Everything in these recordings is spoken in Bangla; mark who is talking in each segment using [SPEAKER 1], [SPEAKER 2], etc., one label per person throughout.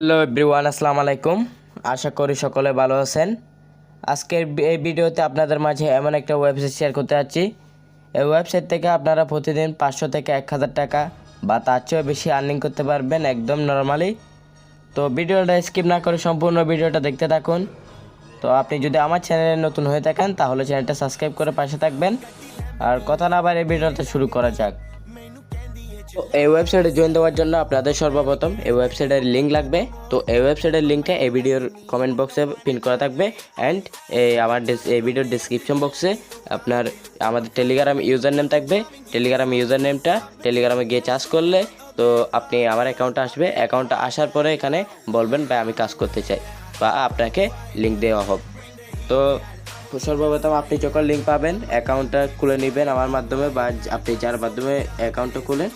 [SPEAKER 1] হ্যালো এভরিওয়ান, আসসালামু আলাইকুম। আশা করি সকলে ভালো আছেন। আজকের এই ভিডিওতে আপনাদের মাঝে এমন একটা ওয়েবসাইট শেয়ার করতে যাচ্ছি। এই ওয়েবসাইট থেকে আপনারা প্রতিদিন 500 থেকে 1000 টাকা বা তার চেয়েও বেশি আর্নিং করতে পারবেন একদম নর্মালি। তো ভিডিওটা স্কিপ না করে সম্পূর্ণ ভিডিওটা দেখতে থাকুন। তো আপনি যদি আমার চ্যানেলে নতুন হয়ে থাকেন তাহলে চ্যানেলটা সাবস্ক্রাইব করে পাশে থাকবেন। আর কথা না বাড়িয়ে ভিডিওটা শুরু করা যাক। তো এই ওয়েবসাইটে জয়েন দেওয়ার জন্য আপনাদের সর্বপ্রথম এই ওয়েবসাইটের লিঙ্ক লাগবে। তো এই ওয়েবসাইটের লিঙ্কটা এই ভিডিওর কমেন্ট বক্সে পিন করা থাকবে অ্যান্ড এই ভিডিওর ডিসক্রিপশন বক্সে আপনার আমাদের টেলিগ্রাম ইউজার নেম থাকবে। টেলিগ্রাম ইউজার নেমটা টেলিগ্রামে গিয়ে চার্জ করলে তো আপনি আমার অ্যাকাউন্টে আসবে। অ্যাকাউন্টে আসার পরে এখানে বলবেন ভাই আমি কাজ করতে চাই বা আপনাকে লিঙ্ক দেওয়া হবে। তো সর্বপ্রথম আপনি যখন লিঙ্ক পাবেন অ্যাকাউন্টটা খুলে নেবেন আমার মাধ্যমে বা আপনি যার মাধ্যমে অ্যাকাউন্টটা খুলেন।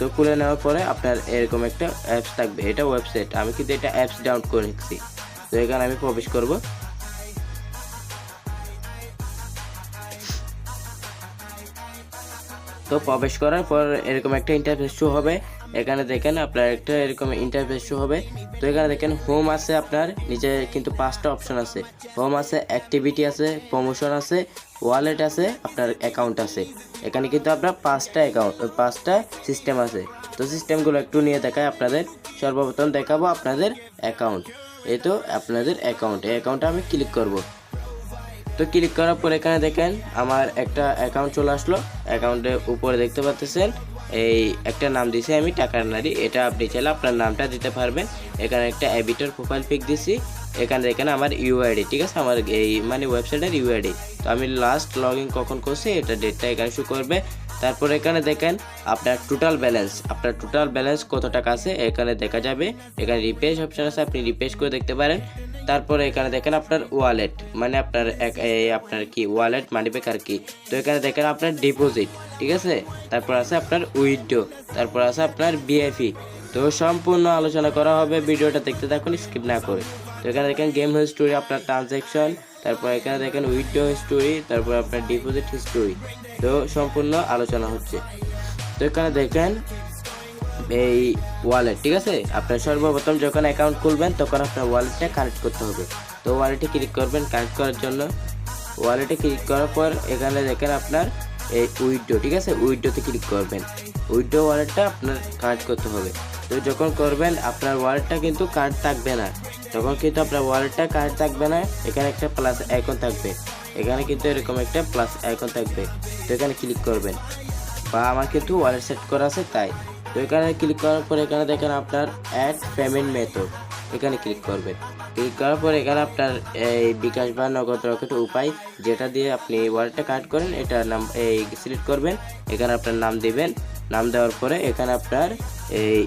[SPEAKER 1] তো খুলে নেওয়ার পরে আপনার এরকম একটা অ্যাপস থাকবে, এটা ওয়েবসাইট। আমি কিন্তু এটা অ্যাপস ডাউনলোড করে নিচ্ছি। তো এখানে আমি প্রবেশ করব। তো প্রবেশ করার পর এরকম একটা ইন্টারফেস শো হবে। এখানে দেখেন আপনার একটা এরকম ইন্টারফেস শো হবে। তো এখানে দেখেন হোম আছে, আপনার নিচে কিন্তু 5টা অপশন আছে। হোম আছে, অ্যাক্টিভিটি আছে, প্রমোশন আছে, ওয়ালেট আছে, আপনার অ্যাকাউন্ট আছে। এখানে কিন্তু আপনার 5টা সিস্টেম আছে। তো সিস্টেমগুলো একটু নিয়ে দেখায় আপনাদের। সর্বপ্রথম দেখাবো আপনাদের অ্যাকাউন্ট। এই তো আপনাদের অ্যাকাউন্ট, এই অ্যাকাউন্টে আমি ক্লিক করব। তো ক্লিক করার পর এখানে দেখেন আমার একটা অ্যাকাউন্ট চলে আসলো। অ্যাকাউন্টের উপরে দেখতে পাচ্ছেন এই একটা নাম দিয়েছি আমি টাকার নারী। এটা আপনি চাইলে আপনার নামটা দিতে পারবেন। এখানে একটা এডিটর প্রোফাইল পিক দিছি। এখানে দেখেন আমার ইউআইডি, ঠিক আছে, আমার এই মানে ওয়েবসাইটের ইউআইডি। তো আমি লাস্ট লগ ইন কখন করছি এটা ডেটটা এখানে শো করবে। তারপর এখানে দেখেন আপনার টোটাল ব্যালেন্স কত টাকা আছে এখানে দেখা যাবে। এখানে রিফ্রেশ অপশন আছে, আপনি রিফ্রেশ করে দেখতে পারেন। তারপরে এখানে দেখেন আপনার ওয়ালেট, মানে আপনার কি ওয়ালেট মানিব্যাগ আর কি। তো এখানে দেখেন আপনার ডিপোজিট, ঠিক আছে। তারপর আছে আপনার উইথড্র, তারপর আছে আপনার বিএফই। তো সম্পূর্ণ আলোচনা করা হবে, ভিডিওটা দেখতে থাকুন স্কিপ না করে। তো এখানে দেখেন গেম হিস্টোরি, আপনার ট্রানজ্যাকশন, তারপর এখানে দেখেন উইথড্র হিস্টোরি, তারপর আপনার ডিপোজিট হিস্টোরি। তো সম্পূর্ণ আলোচনা হচ্ছে। তো এখানে দেখেন এই ওয়ালেট, ঠিক আছে। আপনার সর্বপ্রথম যখন অ্যাকাউন্ট খুলবেন তখন আপনার ওয়ালেটটা কানেক্ট করতে হবে। তো ওয়ালেটে ক্লিক করবেন কানেক্ট করার জন্য। ওয়ালেটে ক্লিক করার পর এখানে দেখেন আপনার এই উইথড্র, ঠিক আছে, উইথড্রতে ক্লিক করবেন। উইথড্র ওয়ালেটটা আপনার কানেক্ট করতে হবে। তো যখন করবেন আপনার ওয়ালেটটা কিন্তু কানেক্ট থাকবে না, তখন কিন্তু আপনার ওয়ালেটটা কানেক্ট থাকবে না। এখানে একটা প্লাস আইকন থাকবে, এখানে কিন্তু এরকম একটা প্লাস আইকন থাকবে। তো এখানে ক্লিক করবেন, বা আমার কিন্তু ওয়ালেট সেট করা আছে তাই। তো এখানে ক্লিক করার পর এখানে দেখেন আপনার অ্যাড পেমেন্ট মেথড, এখানে ক্লিক করবেন। ক্লিক করার পর এখানে আপনার এই বিকাশ বা নগদ রকেট উপায় যেটা দিয়ে আপনি ওয়ালেটটা কানেক্ট করেন এটা নাম এই সিলেক্ট করবেন। এখানে আপনার নাম দিবেন। নাম দেওয়ার পরে এখানে আপনার এই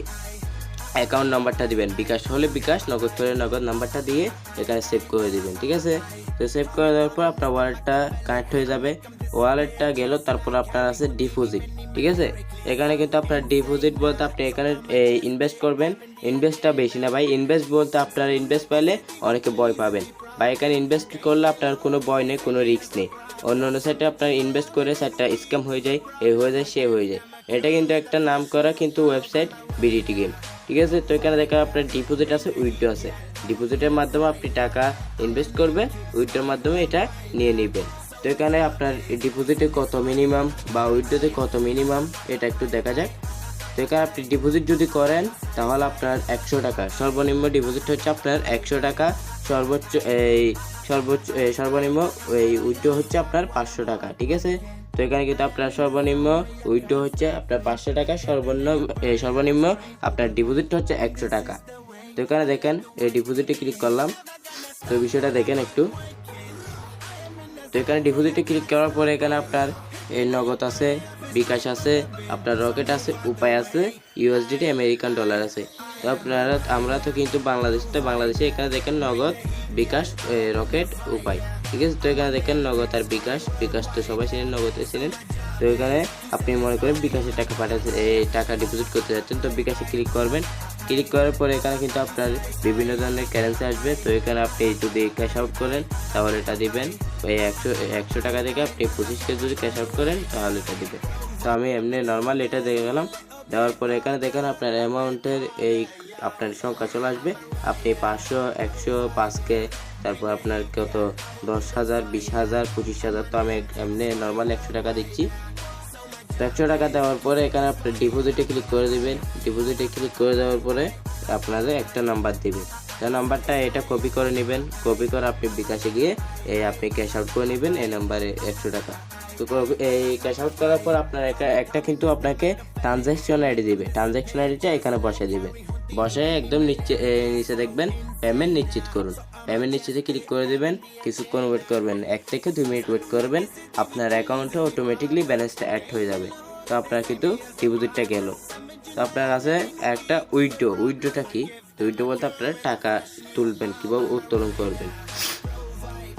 [SPEAKER 1] অ্যাকাউন্ট নাম্বারটা দিবেন। বিকাশ হলে বিকাশ, নগদ হলে নগদ নাম্বারটা দিয়ে এখানে সেভ করে দিবেন, ঠিক আছে। তো সেভ করে দেওয়ার পর আপনার ওয়ালেটটা কানেক্ট হয়ে যাবে। ওয়ালেটটা গেল, তারপর আপনার আছে ডিপোজিট, ঠিক আছে। এখানে কিন্তু আপনার ডিপোজিট বলতে আপনি এখানে ইনভেস্ট করবেন। ইনভেস্টটা বেশি না ভাই, ইনভেস্ট বলতে আপনার ইনভেস্ট পাইলে অনেকে ভয় পাবেন বা এখানে ইনভেস্ট করলে আপনার কোনো ভয় নেই, কোনো রিস্ক নেই। অন্য অন্য সাইটে আপনার ইনভেস্ট করে সাইটটা স্ক্যাম হয়ে যায়, এ হয়ে যায় সে হয়ে যায়। এটা কিন্তু একটা নাম করা কিন্তু ওয়েবসাইট বিডিটি গেম, ঠিক আছে। তো এখানে দেখেন আপনার ডিপোজিট আছে, উইথড্র আছে। ডিপোজিটের মাধ্যমে আপনি টাকা ইনভেস্ট করবেন, উইথড্রোর মাধ্যমে এটা নিয়ে নেবেন। তো এখানে আপনার ডিপোজিটে কত মিনিমাম বা উইথড্রোতে কত মিনিমাম এটা একটু দেখা যাক। তো এখানে আপনি ডিপোজিট যদি করেন তাহলে আপনার 100 টাকা সর্বনিম্ন ডিপোজিট হচ্ছে আপনার 100 টাকা। সর্বনিম্ন এই উইথড্রো হচ্ছে আপনার 500 টাকা, ঠিক আছে। তো এখানে কিন্তু আপনার সর্বনিম্ন উইথড্রো হচ্ছে আপনার 500 টাকা, সর্বনিম্ন আপনার ডিপোজিট হচ্ছে 100 টাকা। তো এখানে দেখেন এই ডিপোজিটে ক্লিক করলাম। তো বিষয়টা দেখেন একটু। তো এখানে ডিপোজিটে ক্লিক করার পরে এখানে আপনার এই নগদ আছে, বিকাশ আছে, আপনার রকেট আছে, উপায় আছে, ইউএসডিটি আমেরিকান ডলার আছে। তো আমরা তো কিন্তু বাংলাদেশে এখানে দেখেন নগদ, বিকাশ, রকেট, উপায়, ঠিক আছে। তো এখানে দেখেন নগদ আর বিকাশ তো সবাই চিনেন, নগদে চিনেন। তো এখানে আপনি মনে করেন বিকাশে টাকা পাঠাতে টাকা ডিপোজিট করতে যাচ্ছেন, তো বিকাশে ক্লিক করবেন। ক্লিক করার পরে এখানে কিন্তু আপনার বিভিন্ন ধরনের কারেন্সি আসবে। তো এখানে আপনি যদি ক্যাশ আউট করেন তাহলে এটা দিবেন। এই 100 টাকা থেকে আপনি 25 যদি ক্যাশ আউট করেন তাহলে এটা দিবেন। তো আমি এমনি নর্মাল এটা দিয়ে গেলাম। দেওয়ার পরে এখানে দেখেন আপনার অ্যামাউন্টের আপনার সংখ্যা চলে আসবে। আপনি 500, 100, 5K, তারপর আপনার কত 10,000, 20,000, 25,000। তো আমি এমনি নর্মাল 100 টাকা দিচ্ছি। তো 100 টাকা দেওয়ার পরে এখানে আপনি ডিপোজিটে ক্লিক করে দিবেন। ডিপোজিটে ক্লিক করে দেওয়ার পরে আপনাদের একটা নাম্বার দিবে। তো নাম্বারটা এটা কপি করে নেবেন। কপি করে আপনি বিকাশে গিয়ে আপনি ক্যাশ আউট করে নেবেন এই নাম্বারে 100 টাকা। তো এই ক্যাশ আউট করার পর আপনার একটা কিন্তু আপনাকে ট্রানজ্যাকশন আইডি দিবে। ট্রানজ্যাকশন আইডিটা এখানে বসে দিবেন। বসে একদম নিচে দেখবেন পেমেন্ট নিশ্চিত করুন। পেমেন্ট নিশ্চিতে ক্লিক করে দেবেন। কিছুক্ষণ ওয়েট করবেন, 1 থেকে 2 মিনিট ওয়েট করবেন। আপনার অ্যাকাউন্টে অটোমেটিকলি ব্যালেন্সটা অ্যাড হয়ে যাবে। তো আপনার কিন্তু ডিপোজিটটা গেল। তো আপনার কাছে একটা উইথড্রটা কি? তো উইথড্র বলতে আপনারা টাকা তুলবেন কিংবা উত্তোলন করবেন।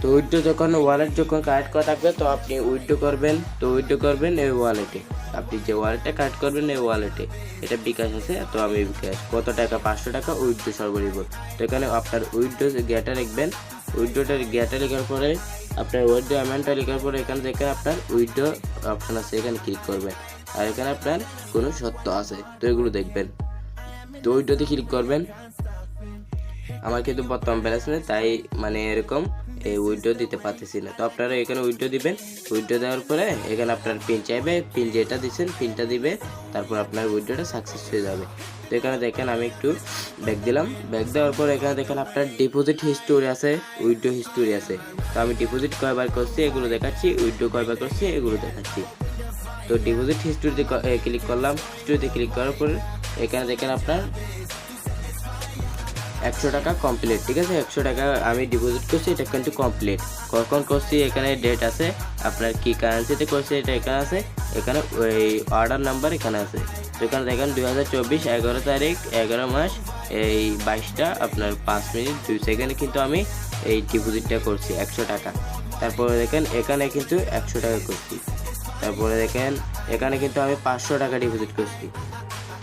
[SPEAKER 1] তো উইথড্র যখন ওয়ালেট যখন কানেক্ট করা থাকবে তো আপনি উইথড্র করবেন। তো উইথড্র করবেন এই ওয়ালেটে। আপনি যে ওয়ালেটটা কানেক্ট করবেন এই ওয়ালেটে, এটা বিকাশ আছে। তো আমি বিকাশ কত টাকা, 500 টাকা উইথড্র সর্বনিম্ন। তো এখানে আপনার উইথড্র গেটটা লিখবেন। উইথড্রটা গেটটা লেখার পরে আপনার উইথড্র অ্যামাউন্টটা লেখার পরে এখানে দেখেন আপনার উইথড্র অপশন আছে, এখানে ক্লিক করবেন। আর এখানে আপনার কোনো সত্য আছে তো এগুলো দেখবেন। তো উইথড্রতে ক্লিক করবেন। আমার কিন্তু বর্তমান ব্যালেন্স নেই, তাই মানে এরকম এই উইথড্র দিতে পারতেছি না। তো আপনারা এখানে উইথড্র দিবেন। উইথড্র দেওয়ার পরে এখানে আপনার পিন চাইবে, পিন যেটা দিচ্ছেন পিনটা দিবে, তারপর আপনার উইথড্রটা সাকসেস হয়ে যাবে। তো এখানে দেখেন আমি একটু ব্যাক দিলাম। ব্যাক দেওয়ার পর এখানে দেখেন আপনার ডিপোজিট হিস্টোরি আছে, উইথড্র হিস্টোরি আছে। তো আমি ডিপোজিট কয়বার করছি এগুলো দেখাচ্ছি, উইথড্র কয়বার করছি এগুলো দেখাচ্ছি। তো ডিপোজিট হিস্টোরিতে ক্লিক করলাম। হিস্টোরিতে ক্লিক করার পর এখানে দেখেন আপনার 100 টাকা কমপ্লিট। ঠিক আছে, 100 টাকা আমি ডিপোজিট করছি, এটা কিন্তু কমপ্লিট। কখন করছি এখানে ডেট আছে, আপনার কি কারেন্সিতে করছি এটা এখানে আছে, এখানে ওই অর্ডার নাম্বার এখানে আছে। তো এখানে দেখেন 2024 11 তারিখ 11 মাস 22টা আপনার 5 মিনিট 2 সেকেন্ডে কিন্তু আমি এই ডিপোজিটটা করছি 100 টাকা। তারপরে দেখেন এখানে কিন্তু 100 টাকা করছি। তারপরে দেখেন এখানে কিন্তু আমি 500 টাকা ডিপোজিট করছি।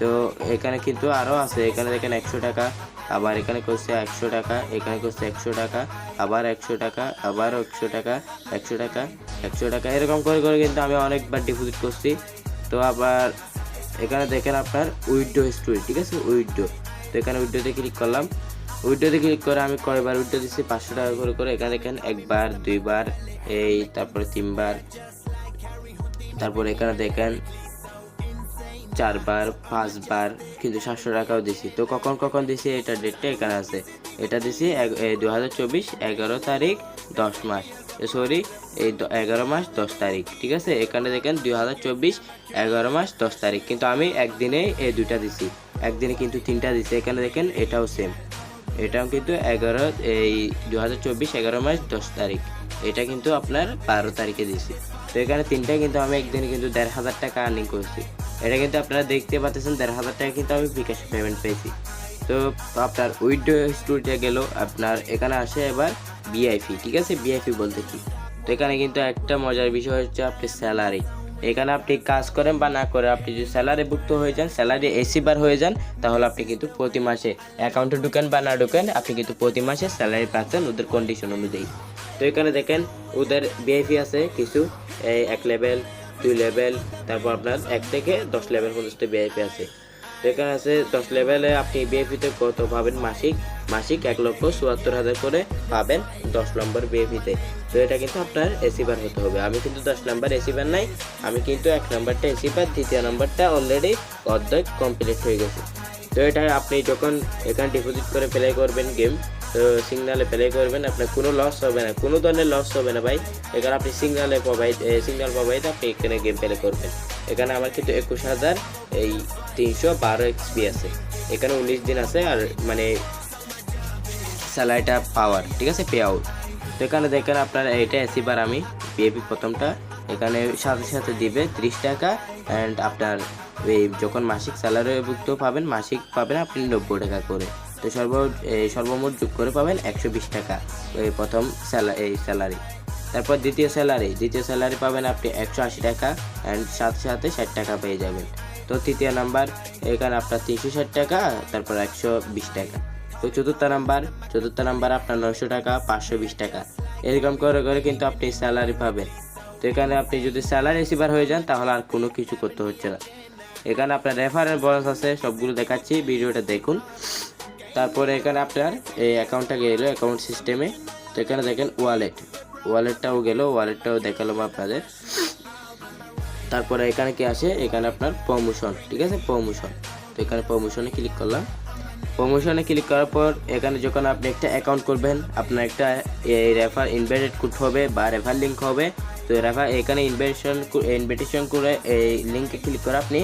[SPEAKER 1] তো এখানে কিন্তু আরও আছে, এখানে দেখেন 100 টাকা, আবার এখানে করছে 100 টাকা, এখানে করছে 100 টাকা, আবার 100 টাকা, আবার 100 টাকা, 100 টাকা, 100 টাকা, এরকম করে করে কিন্তু আমি অনেকবার ডিপোজিট করছি। তো আবার এখানে দেখেন আপনার উইথড্র হিস্টোরি। ঠিক আছে, উইথড্র। তো এখানে উইথড্রতে ক্লিক করলাম। উইথড্রতে ক্লিক করে আমি কয়বার উইথড্র দিচ্ছি, 500 টাকা করে করে। এখানে দেখেন 1 বার 2 বার তারপরে 3 বার, তারপর এখানে দেখেন 4 বার 5 বার কিন্তু 700 টাকাও দিছি। তো কখন কখন দিছি এটা ডেটটা এখানে আছে। এটা দিছি 2024 11 তারিখ 10 মাস, সরি এই 11 মাস 10 তারিখ। ঠিক আছে, এখানে দেখেন 2024 11 মাস 10 তারিখ, কিন্তু আমি একদিনে এই দুইটা দিছি, একদিনে কিন্তু 3টা দিছি। এখানে দেখেন এটাও সেম, এটাও কিন্তু 2024 11 মাস 10 তারিখ, এটা কিন্তু আপনার 12 তারিখে দিছি। তো এখানে 3টা কিন্তু আমি একদিনে কিন্তু 1,500 টাকা আর্নিং করছি। এটা কিন্তু আপনারা দেখতে পাচ্ছেন 1,500 টাকা কিন্তু আমি বিকাশ পেমেন্ট পেয়েছি। তো আপনার উইথড্র হিস্টোরিটা গেল। আপনার এখানে আসে এবার ভিআইপি। ঠিক আছে, ভিআইপি বলতে কি? তো এখানে কিন্তু একটা মজার বিষয় হচ্ছে আপনার স্যালারি। এখানে আপনি কাজ করেন বা না করে আপনি যদি স্যালারিভুক্ত হয়ে যান, স্যালারি এসি বার হয়ে যান, তাহলে আপনি কিন্তু প্রতি মাসে অ্যাকাউন্টে ঢুকেন বা না ঢুকেন, আপনি কিন্তু প্রতি মাসে স্যালারি পাচ্ছেন ওদের কন্ডিশন অনুযায়ী। তো এখানে দেখেন ওদের ভিআইপি আছে কিছু, 1 লেভেল 2 লেভেল, তারপর আপনার 1 থেকে 10 লেভেল পর্যন্ত ভিআইপি আছে। তো এখানে আছে 10 লেভেলে আপনি ভিআইপিতে কত পাবেন, মাসিক 1,74,000 করে পাবেন 10 নম্বর ভিআইপিতে। তো এটা কিন্তু আপনার এসি বার হতে হবে। আমি কিন্তু 10 নাম্বার এসি বার নাই, আমি কিন্তু 1 নাম্বারটা এসি বার, দ্বিতীয় নাম্বারটা অলরেডি অর্ধেক কমপ্লিট হয়ে গেছে। তো এটা আপনি যখন এখানে ডিপোজিট করে প্লে করবেন গেম, তো সিগনালে প্লে করবেন, আপনার কোনো লস হবে না, কোনো ধরনের লস হবে না ভাই। এখানে আপনি সিগনাল প্রোভাইড আপনি এখানে গেম প্লে করবেন। এখানে আমার কিন্তু 21,312 এক্সপি আছে। এখানে 19 দিন আছে আর মানে স্যালারিটা পাওয়ার। ঠিক আছে, পে আউট। তো এখানে দেখেন আপনার এইটা এসি বার আমি ভিআইপি প্রথমটা এখানে সাথে সাথে দিবে 30 টাকা, অ্যান্ড আপনার যখন মাসিক স্যালারিভুক্ত পাবেন, মাসিক পাবেন আপনি 90 টাকা করে। তো সর্বমোট যোগ করে পাবেন 120 টাকা এই প্রথম স্যালারি। তারপর দ্বিতীয় স্যালারি পাবেন আপনি 180 টাকা, অ্যান্ড সাথে সাথে 60 টাকা পেয়ে যাবেন। তো তৃতীয় নাম্বার এখানে আপনার 360 টাকা, তারপর 120 টাকা। তো চতুর্থ নাম্বার আপনার 900 টাকা, 520 টাকা, এরকম করে করে কিন্তু আপনি স্যালারি পাবেন। তো এখানে আপনি যদি স্যালারি রিসিভার হয়ে যান তাহলে আর কোনো কিছু করতে হচ্ছে না। এখানে আপনার রেফারেল বোনাস আছে, সবগুলো দেখাচ্ছি, ভিডিওটা দেখুন। তারপরে এখানে আপনার এই অ্যাকাউন্টটা গেলো অ্যাকাউন্ট সিস্টেমে। তো এখানে দেখেন ওয়ালেটটাও গেল, ওয়ালেটটাও দেখালাম আপনাদের। তারপরে এখানে কি আসে, এখানে আপনার প্রমোশন, ঠিক আছে, প্রমোশন। তো এখানে প্রমোশনে ক্লিক করলাম। প্রমোশনে ক্লিক করার পর এখানে যখন আপনি একটা অ্যাকাউন্ট করবেন, আপনার একটা রেফার ইনভাইটেড কোড হবে বা রেফার লিঙ্ক হবে। তো এখানে ইনভিটেশন করে এই লিঙ্কে ক্লিক করে আপনি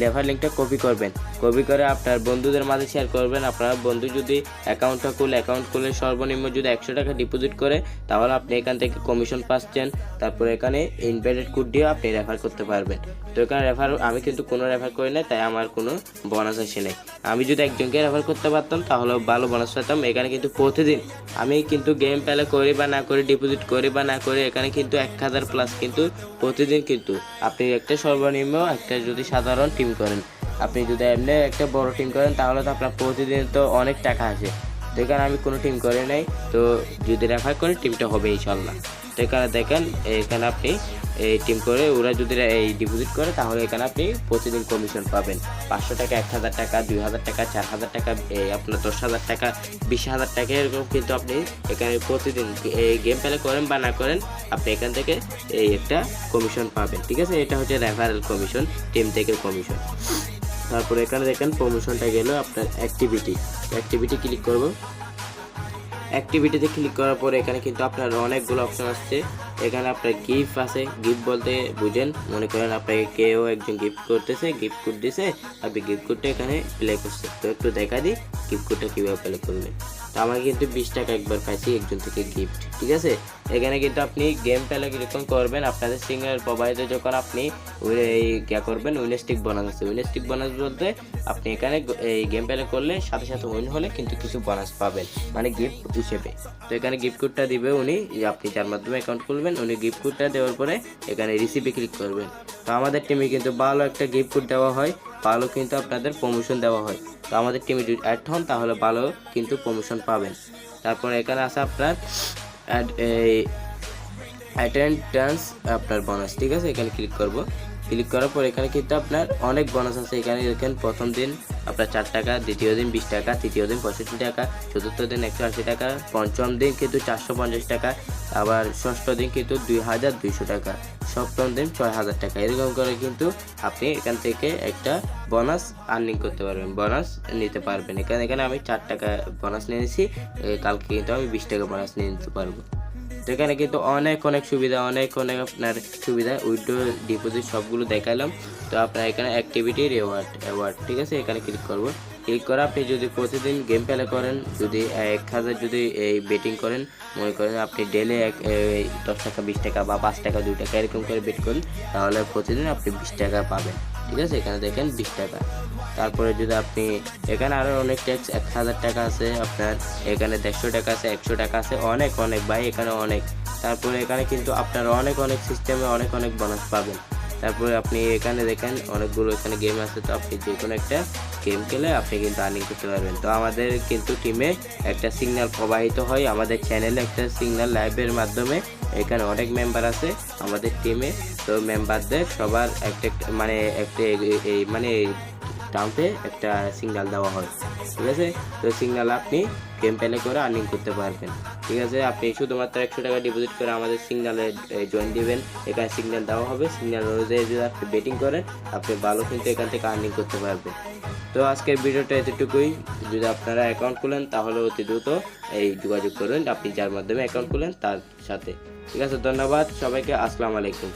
[SPEAKER 1] রেফার লিঙ্কটা কপি করবেন। কপি করে আপনার বন্ধুদের মাঝে শেয়ার করবেন। আপনার বন্ধু যদি অ্যাকাউন্ট খুলে সর্বনিম্ন যদি 100 টাকা ডিপোজিট করে, তাহলে আপনি এখান থেকে কমিশন পাচ্ছেন। তারপরে এখানে ইনভাইটেড কোড দিয়ে আপনি রেফার করতে পারবেন। তো এখানে আমি কিন্তু কোনো রেফার করি না, তাই আমার কোনো বোনাস আসে নাই। আমি যদি একজনকে রেফার করতে পারতাম তাহলে ভালো বোনাস পেতাম। এখানে কিন্তু প্রতিদিন আমি কিন্তু গেম প্লে করি বা না করি, ডিপোজিট করি বা না করি, এখানে কিন্তু 1000 প্লাস কিন্তু প্রতিদিন কিন্তু আপনি একটা সর্বনিম্ন একটা যদি সাধারণ টিম করেন, আপনি যদি এমনি একটা বড় টিম করেন, তাহলে তো আপনার প্রতিদিন তো অনেক টাকা আসে। তো এখানে আমি কোনো টিম করি নাই, তো যদি রেফার করি টিমটা হবে ইনশাল্লাহ। তো এখানে দেখেন, এখানে আপনি এই টিম করে ওরা যদি এই ডিপোজিট করে, তাহলে এখানে আপনি প্রতিদিন কমিশন পাবেন। 500 টাকা, 1000 টাকা, 2000 টাকা, 4000 টাকা, আপনার 10,000 টাকা, 20,000 টাকা, এরকম কিন্তু আপনি এখানে প্রতিদিন এই গেম প্লে করেন বা না করেন, আপনি এখান থেকে এই একটা কমিশন পাবেন, ঠিক আছে। এটা হচ্ছে রেফারেল কমিশন, টিম থেকে কমিশন। তারপরে এখানে দেখেন প্রমোশনটা গেল আপনার অ্যাক্টিভিটি ক্লিক করব। অ্যাক্টিভিটিতে ক্লিক করার পরে এখানে কিন্তু আপনার অনেকগুলো অপশন আসছে। এখানে আপনার গিফট আছে, গিফট বলতে বুঝেন, মনে করেন আপনাকে কেউ একজন গিফট করতেছে, গিফট কোড দিছে, আপনি গিফট কোডটা এখানে প্লে করছে। তো একটু দেখা দিই গিফট কোডটা কীভাবে প্লে করবেন। তো আমার কিন্তু 20 টাকা একবার পাইছি একজন থেকে গিফট, ঠিক আছে। এখানে কিন্তু আপনি গেম প্লে কীরকম করবেন, আপনাদের সিঙ্গেল প্রোভাইডার যখন আপনি এই করবেন, উইনস্টিক বোনাস আছে। উইনস্টিক বোনাস বলতে আপনি এখানে এই গেম প্লে করলে সাথে সাথে উইন হলে কিন্তু কিছু বোনাস পাবেন, মানে গিফট হিসেবে। তো এখানে গিফট কোডটা দিবে উনি, আপনি যার মাধ্যমে অ্যাকাউন্ট খুলবেন, উনি গিফট কোডটা দেওয়ার পরে এখানে রিসিভে ক্লিক করবেন। তো আমাদের টিমে কিন্তু ভালো একটা গিফট কোড দেওয়া হয়, ভালো কিন্তু আপনাদের প্রমোশন দেওয়া হয়। তো আমাদের টিমে যদি অ্যাড হন তাহলে ভালো কিন্তু প্রমোশন পাবেন। তারপর এখানে আছে আপনার অ্যাটেন্ডেন্স আপনার বোনাস, ঠিক আছে। এখানে ক্লিক করব। ক্লিক করার পর এখানে কিন্তু আপনার অনেক বোনাস আছে। এখানে দেখেন প্রথম দিন আপনার 4 টাকা, দ্বিতীয় দিন 20 টাকা, তৃতীয় দিন 65 টাকা, চতুর্থ দিন 180 টাকা, পঞ্চম দিন কিন্তু 450 টাকা, আবার ষষ্ঠ দিন কিন্তু 2200 টাকা, সপ্তম দিন 6000 টাকা। এরকম করে কিন্তু আপনি এখান থেকে একটা বোনাস আর্নিং করতে পারবেন, বোনাস নিতে পারবেন। এখানে আমি 4 টাকা বোনাস নিয়েছি, কালকে কিন্তু আমি 20 টাকা বোনাস নিয়ে নিতে পারবো। তো এখানে কিন্তু অনেক সুবিধা, অনেক আপনার সুবিধা, উইথড্র, ডিপোজিট সবগুলো দেখালাম। তো আপনার এখানে অ্যাক্টিভিটি অ্যাওয়ার্ড, ঠিক আছে। এখানে ক্লিক করব। ক্লিক করে আপনি যদি প্রতিদিন গেম প্লে করেন, যদি 1000 যদি এই বেটিং করেন, মনে করেন আপনি ডেলি 10 টাকা, 20 টাকা বা 5 টাকা, 2 টাকা এরকম করে বেট করেন, তাহলে প্রতিদিন আপনি 20 টাকা পাবেন, ঠিক আছে। এখানে দেখেন 20 টাকা। তারপরে যদি আপনি এখানে আরও অনেক ট্যাক্স, 1000 টাকা আছে আপনার, এখানে 150 টাকা আছে, 100 টাকা আছে, অনেক ভাই এখানে অনেক। তারপরে এখানে কিন্তু আপনার অনেক সিস্টেমে অনেক বোনাস পাবেন। তারপরে আপনি এখানে দেখেন অনেকগুলো এখানে গেম আছে, তো আপনি যে কোনো একটা গেম খেলে আপনি কিন্তু আর্নিং করতে পারবেন। তো আমাদের কিন্তু টিমে একটা সিগন্যাল প্রবাহিত হয়, আমাদের চ্যানেলে একটা সিগন্যাল লাইভের মাধ্যমে। এখানে অনেক মেম্বার আছে আমাদের টিমে, তো মেম্বারদের সবার একটা মানে টাউনতে একটা সিগন্যাল দেওয়া হয়, ঠিক আছে। তো সিগন্যাল আপনি গেম প্লে করে আর্নিং করতে পারবেন, ঠিক আছে। আপনি শুধুমাত্র 100 টাকা ডিপোজিট করে আমাদের সিগন্যালে জয়েন দিবেন, এখানে সিগন্যাল দেওয়া হবে। সিগন্যাল অনুযায়ী যদি আপনি বেটিং করেন, আপনি ভালো কিন্তু এখান থেকে আর্নিং করতে পারবেন। তো আজকের ভিডিওটা এতটুকুই। যদি আপনারা অ্যাকাউন্ট খুলেন তাহলে অতি দ্রুত এই যোগাযোগ করুন আপনি যার মাধ্যমে অ্যাকাউন্ট খুলেন তার সাথে, ঠিক আছে। ধন্যবাদ সবাইকে, আসসালামু আলাইকুম।